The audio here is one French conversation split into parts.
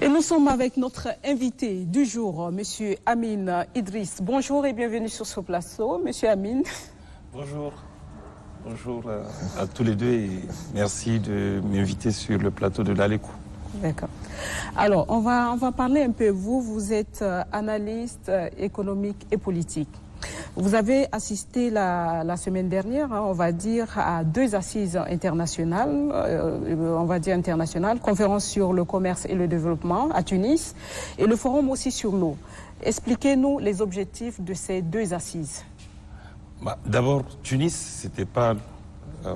Et nous sommes avec notre invité du jour, Monsieur Amin Idriss. Bonjour et bienvenue sur ce plateau, Monsieur Amin. Bonjour. Bonjour à tous les deux et merci de m'inviter sur le plateau de l'Alekou. D'accord. Alors, on va parler un peu. Vous êtes analyste économique et politique. Vous avez assisté la semaine dernière, on va dire, à 2 assises internationales, conférence sur le commerce et le développement à Tunis et le forum aussi sur l'eau. Expliquez-nous les objectifs de ces 2 assises. D'abord, Tunis, c'était pas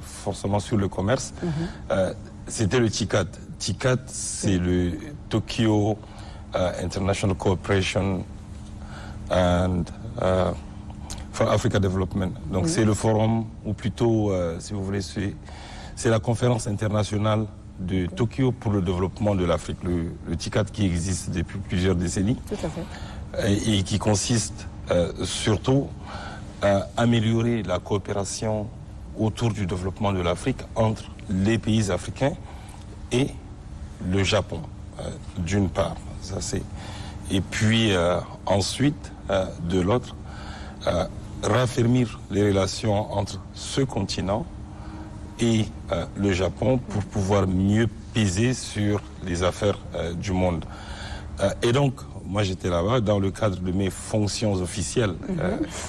forcément sur le commerce, c'était le TICAD. TICAD, c'est le Tokyo International Cooperation and for Africa Development. Donc c'est le forum, ou plutôt, si vous voulez, c'est la conférence internationale de Tokyo pour le développement de l'Afrique, le TICAD qui existe depuis plusieurs décennies. Tout à fait. Et qui consiste surtout à améliorer la coopération autour du développement de l'Afrique entre les pays africains et le Japon, d'une part. Ça, c'est... Et puis ensuite, de l'autre, raffermir les relations entre ce continent et le Japon pour pouvoir mieux peser sur les affaires du monde. Et donc, moi j'étais là-bas dans le cadre de mes fonctions officielles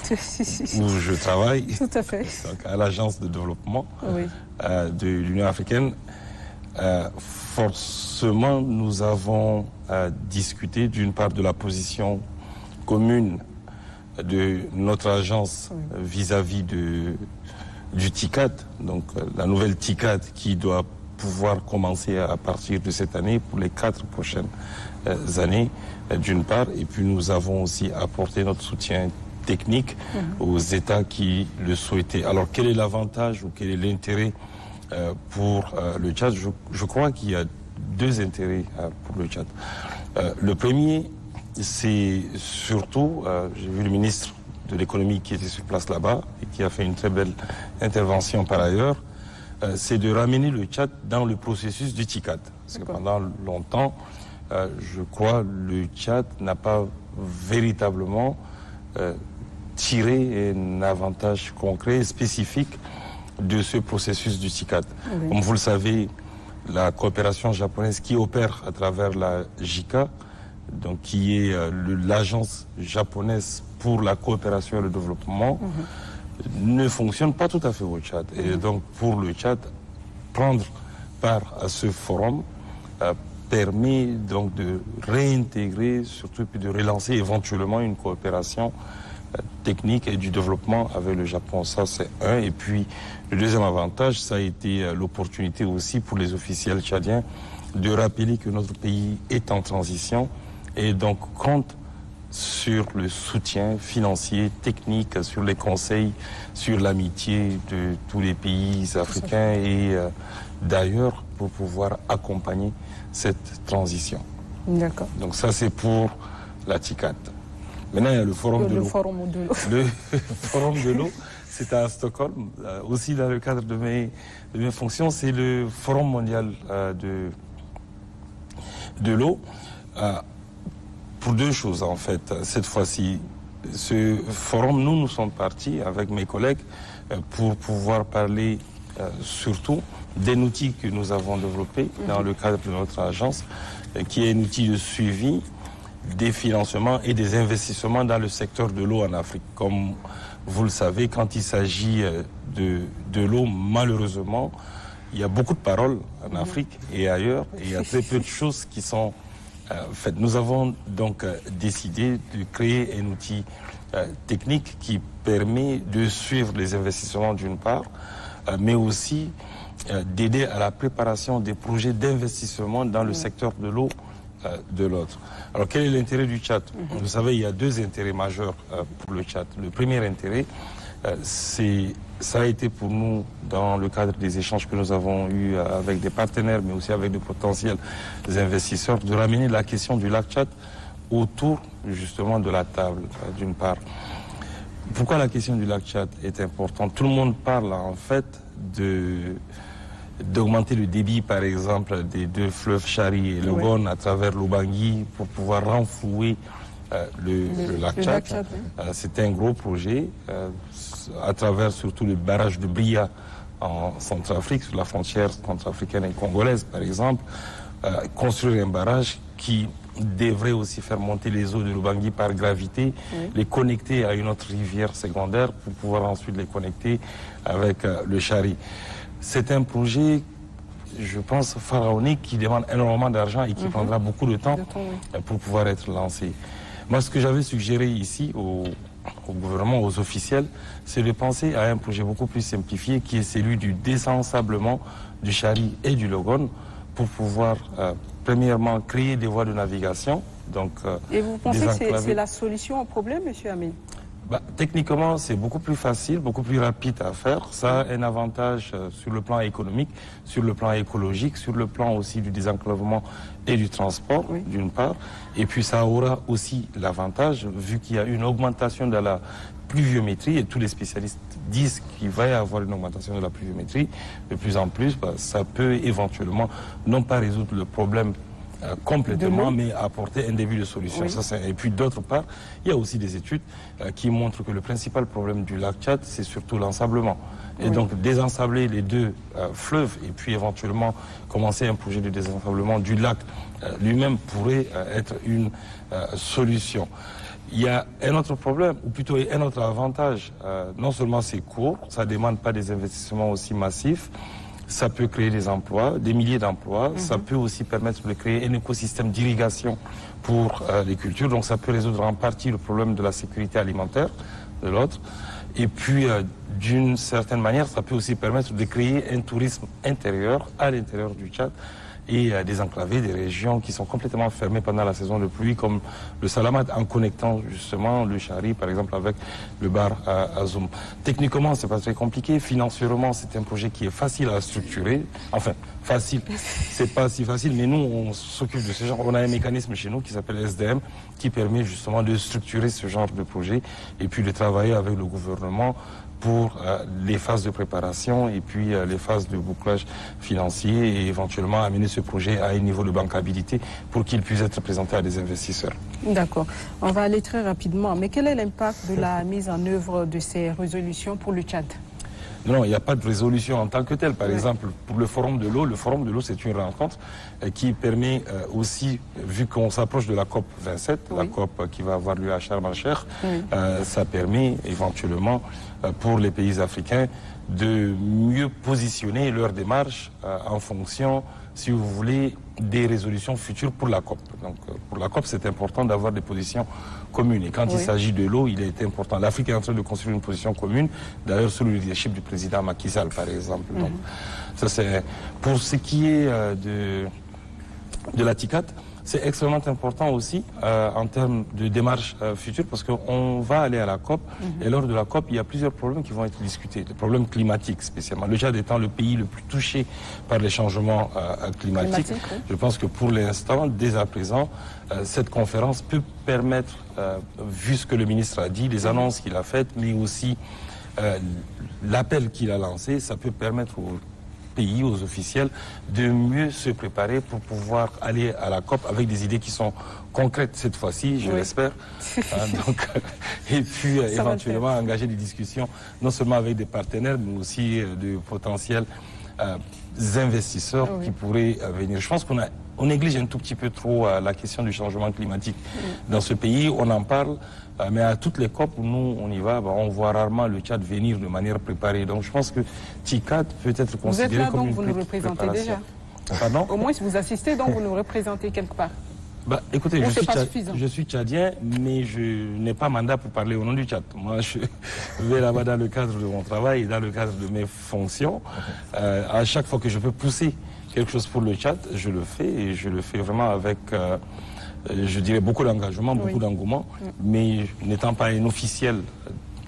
où je travaille. Tout à fait. Donc, à l'agence de développement de l'Union africaine. Forcément, nous avons discuté d'une part de la position commune de notre agence vis-à-vis du TICAD, donc la nouvelle TICAD qui doit pouvoir commencer à partir de cette année pour les 4 prochaines années, d'une part, et puis nous avons aussi apporté notre soutien technique aux États qui le souhaitaient. Alors quel est l'avantage ou quel est l'intérêt pour le Tchad? Je crois qu'il y a 2 intérêts pour le Tchad. Le premier, c'est surtout, j'ai vu le ministre de l'économie qui était sur place là-bas et qui a fait une très belle intervention par ailleurs, c'est de ramener le Tchad dans le processus du TICAD. Parce que pendant longtemps, je crois, le Tchad n'a pas véritablement tiré un avantage concret et spécifique de ce processus du TICAD. Comme vous le savez, la coopération japonaise qui opère à travers la JICA, donc qui est l'agence japonaise pour la coopération et le développement, ne fonctionne pas tout à fait au Tchad. Et donc pour le Tchad, prendre part à ce forum permet donc de réintégrer, surtout puis de relancer éventuellement une coopération technique et du développement avec le Japon. Ça, c'est un. Et puis, le deuxième avantage, ça a été l'opportunité aussi pour les officiels tchadiens de rappeler que notre pays est en transition et donc compte sur le soutien financier, technique, sur les conseils, sur l'amitié de tous les pays africains et d'ailleurs pour pouvoir accompagner cette transition. D'accord. Donc ça, c'est pour la TICAD. Maintenant, il y a le forum de l'eau. Le forum de l'eau, c'est à Stockholm. Aussi, dans le cadre de mes fonctions, c'est le forum mondial de l'eau. Pour 2 choses, en fait. Cette fois-ci, ce forum, nous sommes partis avec mes collègues pour pouvoir parler surtout d'un outil que nous avons développé dans le cadre de notre agence, qui est un outil de suivi des financements et des investissements dans le secteur de l'eau en Afrique. Comme vous le savez, quand il s'agit de l'eau, malheureusement, il y a beaucoup de paroles en Afrique et ailleurs, et il y a très peu de choses qui sont faites. Nous avons donc décidé de créer un outil technique qui permet de suivre les investissements d'une part, mais aussi d'aider à la préparation des projets d'investissement dans le secteur de l'eau de l'autre. Alors quel est l'intérêt du Tchad? Vous savez, il y a 2 intérêts majeurs pour le Tchad. Le premier intérêt, ça a été pour nous, dans le cadre des échanges que nous avons eus avec des partenaires, mais aussi avec de potentiels investisseurs, de ramener la question du lac Tchad autour justement de la table, d'une part. Pourquoi la question du lac Tchad est importante? Tout le monde parle en fait d'augmenter le débit, par exemple, des deux fleuves Chari et Logone à travers l'Oubangui pour pouvoir renflouer le lac Tchad. C'était un gros projet à travers surtout le barrage de Bria en Centrafrique, sur la frontière centrafricaine et congolaise, par exemple. Construire un barrage qui devrait aussi faire monter les eaux de l'Oubangui par gravité, les connecter à une autre rivière secondaire pour pouvoir ensuite les connecter avec le Chari. C'est un projet, je pense, pharaonique qui demande énormément d'argent et qui prendra beaucoup de temps pour pouvoir être lancé. Moi, ce que j'avais suggéré ici au gouvernement, aux officiels, c'est de penser à un projet beaucoup plus simplifié qui est celui du désensablement du Chari et du Logone pour pouvoir, premièrement, créer des voies de navigation. Donc, et vous pensez que c'est la solution au problème, M. Amin? Techniquement, c'est beaucoup plus facile, beaucoup plus rapide à faire. Ça a un avantage sur le plan économique, sur le plan écologique, sur le plan aussi du désenclavement et du transport, d'une part. Et puis ça aura aussi l'avantage, vu qu'il y a une augmentation de la pluviométrie, et tous les spécialistes disent qu'il va y avoir une augmentation de la pluviométrie, de plus en plus, ça peut éventuellement non pas résoudre le problème complètement, mais apporter un début de solution. Et puis d'autre part, il y a aussi des études qui montrent que le principal problème du lac Tchad, c'est surtout l'ensablement. Et donc désensabler les deux fleuves et puis éventuellement commencer un projet de désensablement du lac lui-même pourrait être une solution. Il y a un autre problème, ou plutôt un autre avantage. Non seulement c'est court, ça ne demande pas des investissements aussi massifs, ça peut créer des emplois, des milliers d'emplois. Ça peut aussi permettre de créer un écosystème d'irrigation pour les cultures. Donc ça peut résoudre en partie le problème de la sécurité alimentaire de l'autre. Et puis, d'une certaine manière, ça peut aussi permettre de créer un tourisme intérieur à l'intérieur du Tchad et désenclaver des régions qui sont complètement fermées pendant la saison de pluie, comme le Salamat, en connectant justement le Chari, par exemple, avec le bar Azoum. Techniquement, c'est pas très compliqué. Financièrement, c'est un projet qui est facile à structurer. Enfin, facile, c'est pas si facile, mais nous, on s'occupe de ce genre. On a un mécanisme chez nous qui s'appelle SDM, qui permet justement de structurer ce genre de projet et puis de travailler avec le gouvernement pour les phases de préparation et puis les phases de bouclage financier et éventuellement amener ce projet à un niveau de bancabilité pour qu'il puisse être présenté à des investisseurs. D'accord. On va aller très rapidement. Mais quel est l'impact de la mise en œuvre de ces résolutions pour le Tchad? Non, il n'y a pas de résolution en tant que telle. Par exemple, pour le Forum de l'eau, c'est une rencontre qui permet aussi, vu qu'on s'approche de la COP 27, la COP qui va avoir lieu à Sharm el-Sheikh, ça permet éventuellement pour les pays africains de mieux positionner leur démarche en fonction, si vous voulez, des résolutions futures pour la COP. Donc pour la COP, c'est important d'avoir des positions communes. Et quand il s'agit de l'eau, il est important. L'Afrique est en train de construire une position commune, d'ailleurs sous le leadership du président Macky Sall, par exemple. Donc, ça c'est pour ce qui est de la TICAD. C'est extrêmement important aussi en termes de démarche future parce qu'on va aller à la COP et lors de la COP, il y a plusieurs problèmes qui vont être discutés. Des problèmes climatiques spécialement. Le Tchad étant le pays le plus touché par les changements climatiques. Je pense que pour l'instant, dès à présent, cette conférence peut permettre, vu ce que le ministre a dit, les annonces qu'il a faites, mais aussi l'appel qu'il a lancé, ça peut permettre aux pays, aux officiels, de mieux se préparer pour pouvoir aller à la COP avec des idées qui sont concrètes cette fois-ci, je l'espère. Et puis éventuellement engager des discussions, non seulement avec des partenaires, mais aussi de potentiels investisseurs qui pourraient venir. Je pense qu'on néglige un tout petit peu trop la question du changement climatique dans ce pays. On en parle, mais à toutes les COP où nous on y va, on voit rarement le Tchad venir de manière préparée. Donc je pense que TICAD peut être considéré comme une préparation. Vous êtes là, donc vous nous représentez déjà. Pardon? Au moins si vous assistez, donc vous nous représentez quelque part. Écoutez, je suis tchadien, mais je n'ai pas mandat pour parler au nom du Tchad. Moi, je vais là-bas dans le cadre de mon travail et dans le cadre de mes fonctions. À chaque fois que je peux pousser quelque chose pour le Tchad, je le fais et je le fais vraiment avec, je dirais, beaucoup d'engagement, beaucoup d'engouement. Mais n'étant pas un officiel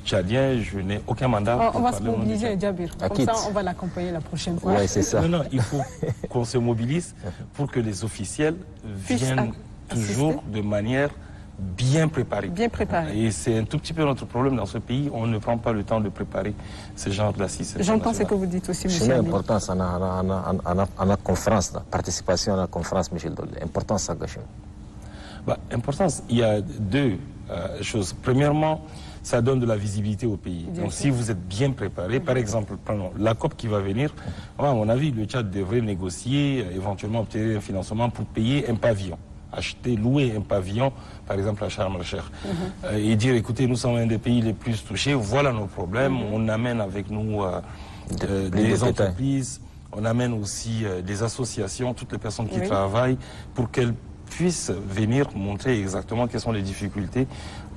tchadien, je n'ai aucun mandat. On va se mobiliser, Djabir. Comme ça, on va l'accompagner la prochaine fois. Oui, c'est ça. Non, il faut qu'on se mobilise pour que les officiels viennent toujours de manière bien préparé. Bien préparé. Et c'est un tout petit peu notre problème dans ce pays. On ne prend pas le temps de préparer ce genre d'assises. J'entends ce que vous dites aussi, M. C'est une importance à la conférence, la participation à la conférence, Michel Dolle. Importance à gâcher. Importance, il y a deux choses. Premièrement, ça donne de la visibilité au pays. Donc si vous êtes bien préparé, par exemple, prenons la COP qui va venir, à mon avis, le Tchad devrait négocier, éventuellement obtenir un financement pour payer un pavillon. Louer un pavillon, par exemple à Sharm el-Sheikh, et dire, écoutez, nous sommes un des pays les plus touchés, voilà nos problèmes, on amène avec nous des entreprises, on amène aussi des associations, toutes les personnes qui travaillent, pour qu'elles puissent venir montrer exactement quelles sont les difficultés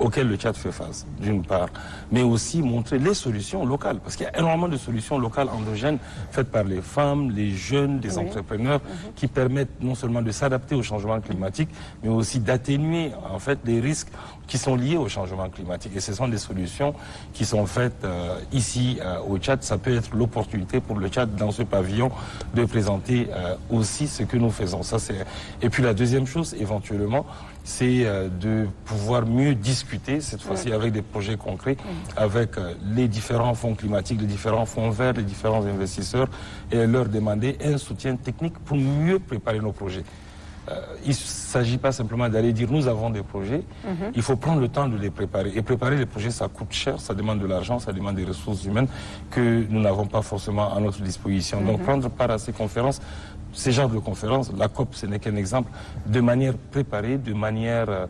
auxquelles le Tchad fait face, d'une part, mais aussi montrer les solutions locales, parce qu'il y a énormément de solutions locales endogènes faites par les femmes, les jeunes, les entrepreneurs, qui permettent non seulement de s'adapter au changement climatique, mais aussi d'atténuer en fait les risques qui sont liés au changement climatique. Et ce sont des solutions qui sont faites ici au Tchad. Ça peut être l'opportunité pour le Tchad, dans ce pavillon, de présenter aussi ce que nous faisons. Ça, c'est... Et puis la deuxième chose, éventuellement, c'est de pouvoir mieux discuter, cette fois-ci avec des projets concrets, avec les différents fonds climatiques, les différents fonds verts, les différents investisseurs, et leur demander un soutien technique pour mieux préparer nos projets. Il ne s'agit pas simplement d'aller dire nous avons des projets, il faut prendre le temps de les préparer. Et préparer les projets, ça coûte cher, ça demande de l'argent, ça demande des ressources humaines que nous n'avons pas forcément à notre disposition. Donc prendre part à ces conférences, ces genres de conférences, la COP, ce n'est qu'un exemple, de manière préparée, de manière,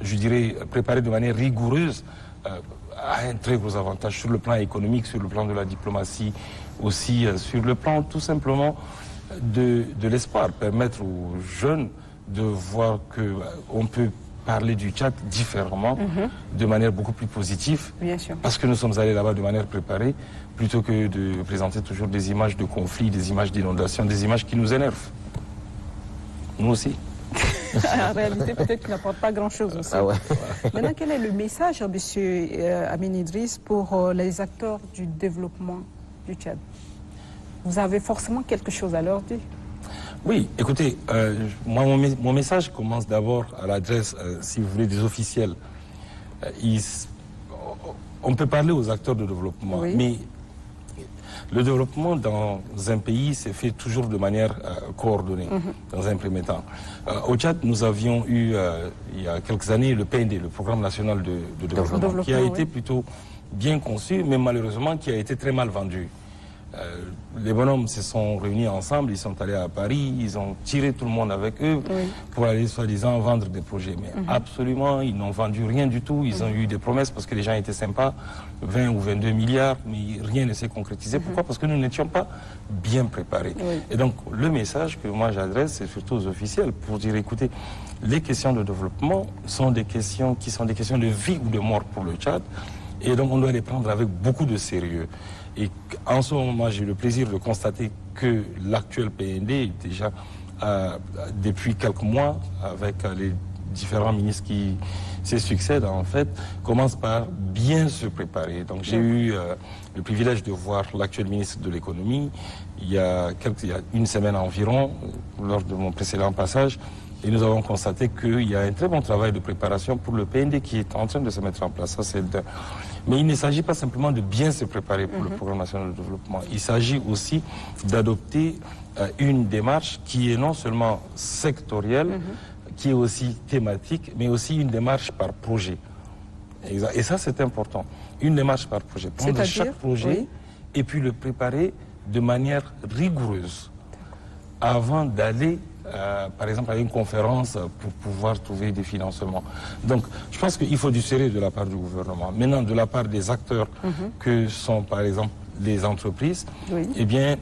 je dirais, préparée de manière rigoureuse, a un très gros avantage sur le plan économique, sur le plan de la diplomatie, aussi sur le plan tout simplement de l'espoir, permettre aux jeunes de voir qu'on peut parler du Tchad différemment, de manière beaucoup plus positive, bien sûr, parce que nous sommes allés là-bas de manière préparée, plutôt que de présenter toujours des images de conflits, des images d'inondations, des images qui nous énervent. Nous aussi. En réalité, peut-être qu'il n'apporte pas grand-chose aussi. Maintenant, quel est le message, M. Amin Idriss, pour les acteurs du développement du Tchad? Vous avez forcément quelque chose à leur dire. Oui, écoutez, moi, mon message commence d'abord à l'adresse, si vous voulez, des officiels. On peut parler aux acteurs de développement, mais le développement dans un pays s'est fait toujours de manière coordonnée, dans un premier temps. Au Tchad, nous avions eu, il y a quelques années, le PND, le Programme national de développement, qui a été plutôt bien conçu, mais malheureusement qui a été très mal vendu. Les bonhommes se sont réunis ensemble, ils sont allés à Paris, ils ont tiré tout le monde avec eux pour aller soi-disant vendre des projets. Mais absolument, ils n'ont vendu rien du tout. Ils ont eu des promesses parce que les gens étaient sympas, 20 ou 22 milliards, mais rien ne s'est concrétisé. Pourquoi? Parce que nous n'étions pas bien préparés. Et donc, le message que moi j'adresse, c'est surtout aux officiels pour dire, écoutez, les questions de développement sont des questions qui sont des questions de vie ou de mort pour le Tchad. Et donc, on doit les prendre avec beaucoup de sérieux. Et en ce moment, j'ai le plaisir de constater que l'actuel PND, déjà depuis quelques mois, avec les différents ministres qui se succèdent, en fait, commence par bien se préparer. Donc j'ai eu le privilège de voir l'actuel ministre de l'économie il y a une semaine environ, lors de mon précédent passage, et nous avons constaté qu'il y a un très bon travail de préparation pour le PND qui est en train de se mettre en place. Ça, mais il ne s'agit pas simplement de bien se préparer pour le Programme national de développement. Il s'agit aussi d'adopter une démarche qui est non seulement sectorielle, qui est aussi thématique, mais aussi une démarche par projet. Et ça, c'est important. Une démarche par projet. Prendre chaque projet et puis le préparer de manière rigoureuse avant d'aller par exemple, à une conférence pour pouvoir trouver des financements. Donc, je pense qu'il faut du sérieux de la part du gouvernement. Maintenant, de la part des acteurs que sont, par exemple, les entreprises, eh bien,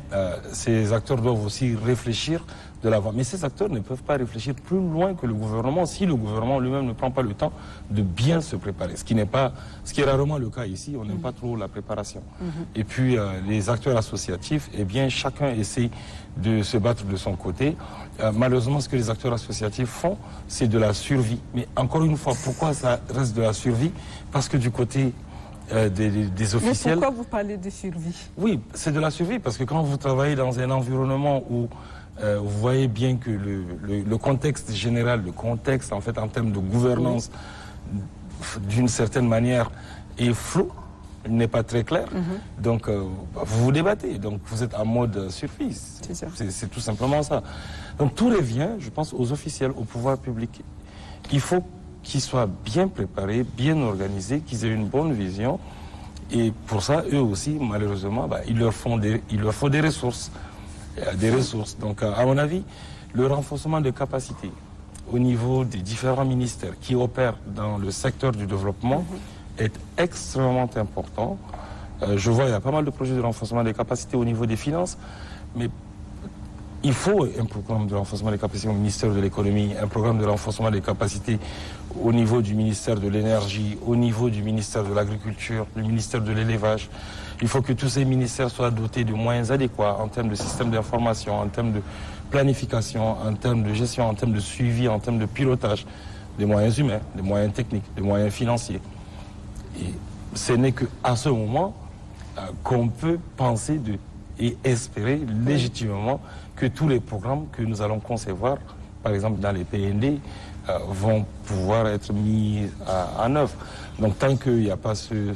ces acteurs doivent aussi réfléchir de l'avant. Mais ces acteurs ne peuvent pas réfléchir plus loin que le gouvernement si le gouvernement lui-même ne prend pas le temps de bien se préparer. Ce qui est rarement le cas ici. On n'aime pas trop la préparation. Et puis, les acteurs associatifs, eh bien, chacun essaie de se battre de son côté. Malheureusement, ce que les acteurs associatifs font, c'est de la survie. Mais encore une fois, pourquoi ça reste de la survie? Parce que du côté des officiels... Mais pourquoi vous parlez de survie? Oui, c'est de la survie, parce que quand vous travaillez dans un environnement où vous voyez bien que le contexte général, le contexte en fait en termes de gouvernance d'une certaine manière, est flou, n'est pas très clair. Donc, vous vous débattez. Donc, vous êtes en mode surprise. C'est tout simplement ça. Donc, tout revient, je pense, aux officiels, au pouvoir public. Il faut qu'ils soient bien préparés, bien organisés, qu'ils aient une bonne vision. Et pour ça, eux aussi, malheureusement, il leur faut des ressources. Des ressources. Donc, à mon avis, le renforcement de capacités au niveau des différents ministères qui opèrent dans le secteur du développement est extrêmement important. Je vois, il y a pas mal de projets de renforcement des capacités au niveau des finances, mais il faut un programme de renforcement des capacités au ministère de l'économie, un programme de renforcement des capacités au niveau du ministère de l'énergie, au niveau du ministère de l'agriculture, du ministère de l'élevage. Il faut que tous ces ministères soient dotés de moyens adéquats en termes de système d'information, en termes de planification, en termes de gestion, en termes de suivi, en termes de pilotage, des moyens humains, des moyens techniques, des moyens financiers. Et ce n'est qu'à ce moment qu'on peut penser et espérer légitimement que tous les programmes que nous allons concevoir, par exemple dans les PND, vont pouvoir être mis en œuvre. Donc tant qu'il n'y a pas ce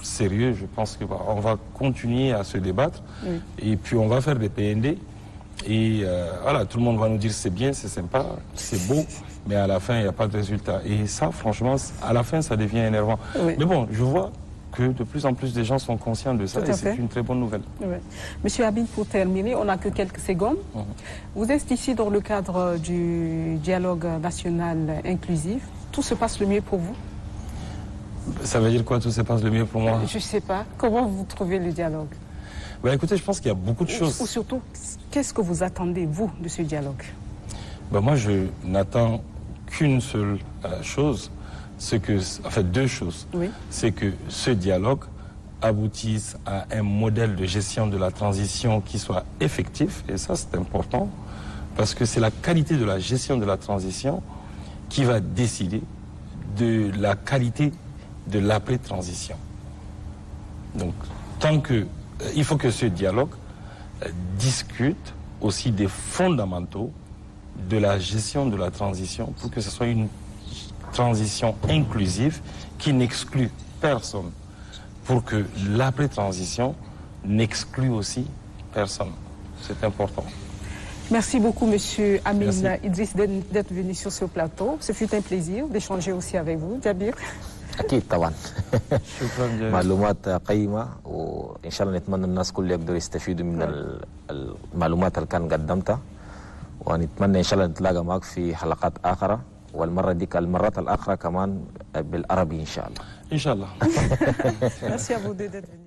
sérieux, je pense qu'on va continuer à se débattre et puis on va faire des PND et voilà, tout le monde va nous dire c'est bien, c'est sympa, c'est beau, mais à la fin il n'y a pas de résultat. Et ça, franchement, à la fin ça devient énervant. Mais bon, je vois que de plus en plus de gens sont conscients de ça et c'est une très bonne nouvelle. Monsieur Habib, pour terminer, on n'a que quelques secondes. Vous êtes ici dans le cadre du dialogue national inclusif. Tout se passe le mieux pour vous? Ça veut dire quoi, tout se passe le mieux pour moi? Je ne sais pas. Comment vous trouvez le dialogue? Écoutez, je pense qu'il y a beaucoup de choses. Ou surtout, qu'est-ce que vous attendez, vous, de ce dialogue? Moi, je n'attends qu'une seule chose. Deux choses. C'est que ce dialogue aboutisse à un modèle de gestion de la transition qui soit effectif, et ça c'est important, parce que c'est la qualité de la gestion de la transition qui va décider de la qualité de l'après-transition. Donc, il faut que ce dialogue discute aussi des fondamentaux de la gestion de la transition pour que ce soit une transition inclusive qui n'exclut personne, pour que l'après-transition n'exclue aussi personne. C'est important. Merci beaucoup, Monsieur Amin Idriss, d'être venu sur ce plateau. Ce fut un plaisir d'échanger aussi avec vous. Jabir. أكيد طبعا. شكرا جزيلا. معلومات قيمة وإن شاء الله نتمنى الناس كل يقدروا يستفيدوا من المعلومات اللي كان قدمتها ونتمنى إن شاء الله نتلاقى معك في حلقات آخرة المرات الأخرى كمان بالعربي إن شاء الله. إن شاء الله. Merci à vous deux d'être venus.